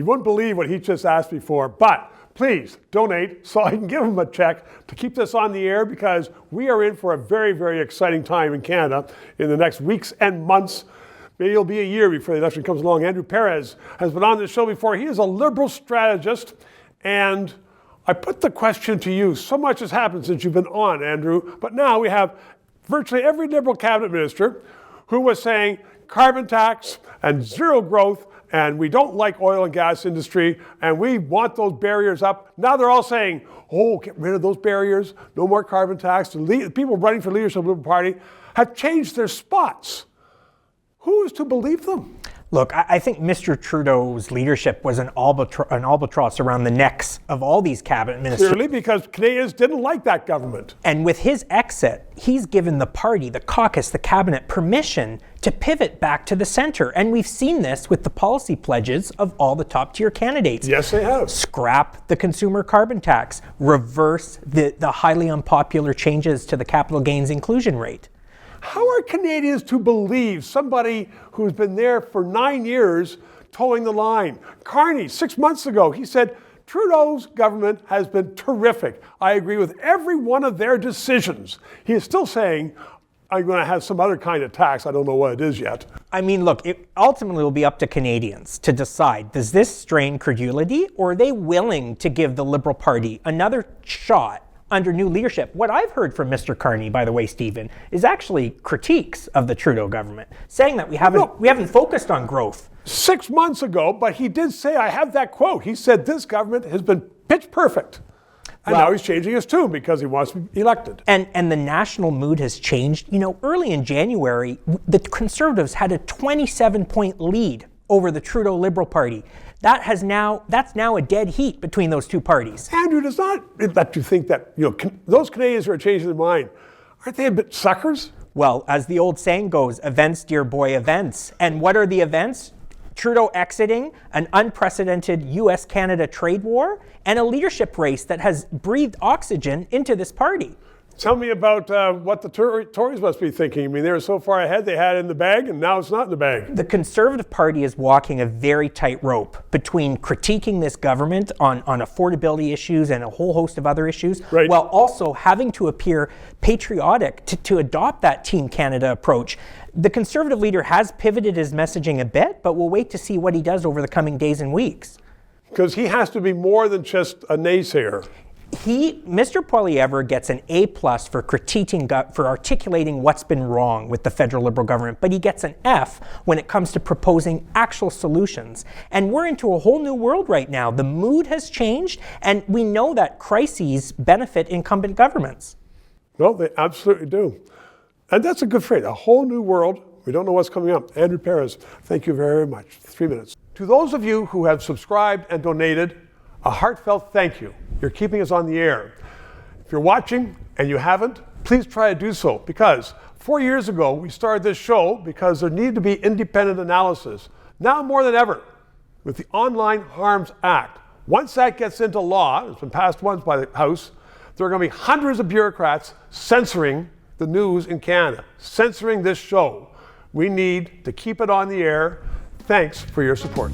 You wouldn't believe what he just asked me for, but please donate so I can give him a check to keep this on the air, because we are in for a very, very exciting time in Canada in the next weeks and months. Maybe it'll be a year before the election comes along. Andrew Perez has been on this show before. He is a Liberal strategist, and I put the question to you. So much has happened since you've been on, Andrew, but now we have virtually every Liberal cabinet minister who was saying carbon tax and zero growth, and we don't like oil and gas industry, and we want those barriers up. Now they're all saying, oh, get rid of those barriers, no more carbon tax. The people running for leadership of the Liberal Party have changed their spots. Who is to believe them? Look, I think Mr. Trudeau's leadership was an albatross around the necks of all these cabinet ministers. Clearly, because Canadians didn't like that government. And with his exit, he's given the party, the caucus, the cabinet permission to pivot back to the center. And we've seen this with the policy pledges of all the top-tier candidates. Yes, they have. Scrap the consumer carbon tax, reverse the highly unpopular changes to the capital gains inclusion rate. How are Canadians to believe somebody who's been there for 9 years towing the line? Carney, 6 months ago, he said, Trudeau's government has been terrific. I agree with every one of their decisions. He is still saying, I'm going to have some other kind of tax. I don't know what it is yet. I mean, look, it ultimately will be up to Canadians to decide, does this strain credulity, or are they willing to give the Liberal Party another shot under new leadership? What I've heard from Mr. Carney, by the way, Stephen, is actually critiques of the Trudeau government, saying that we haven't focused on growth. 6 months ago, but he did say, I have that quote. He said this government has been pitch perfect. And now he's changing his tune because he wants to be elected. And the national mood has changed. You know, early in January, the Conservatives had a 27-point lead over the Trudeau Liberal Party. That's now a dead heat between those two parties. Andrew, does not let you think that, those Canadians who are changing their mind, aren't they a bit suckers? Well, as the old saying goes, events, dear boy, events. And what are the events? Trudeau exiting, an unprecedented US-Canada trade war, and a leadership race that has breathed oxygen into this party. Tell me about what the Tories must be thinking. I mean, they were so far ahead, they had it in the bag, and now it's not in the bag. The Conservative Party is walking a very tight rope between critiquing this government on affordability issues and a whole host of other issues, right, while also having to appear patriotic to adopt that Team Canada approach. The Conservative leader has pivoted his messaging a bit, but we'll wait to see what he does over the coming days and weeks. Because he has to be more than just a naysayer. Mr. Poilievre gets an A+ for articulating what's been wrong with the federal Liberal government, but he gets an F when it comes to proposing actual solutions. And we're into a whole new world right now. The mood has changed, and we know that crises benefit incumbent governments. No, they absolutely do. And that's a good phrase, a whole new world. We don't know what's coming up. Andrew Perez, thank you very much. 3 minutes. To those of you who have subscribed and donated, a heartfelt thank you. You're keeping us on the air. If you're watching and you haven't, please try to do so, because 4 years ago we started this show because there needed to be independent analysis. Now more than ever, with the Online Harms Act, once that gets into law, it's been passed once by the House, there are going to be hundreds of bureaucrats censoring the news in Canada, censoring this show. We need to keep it on the air. Thanks for your support.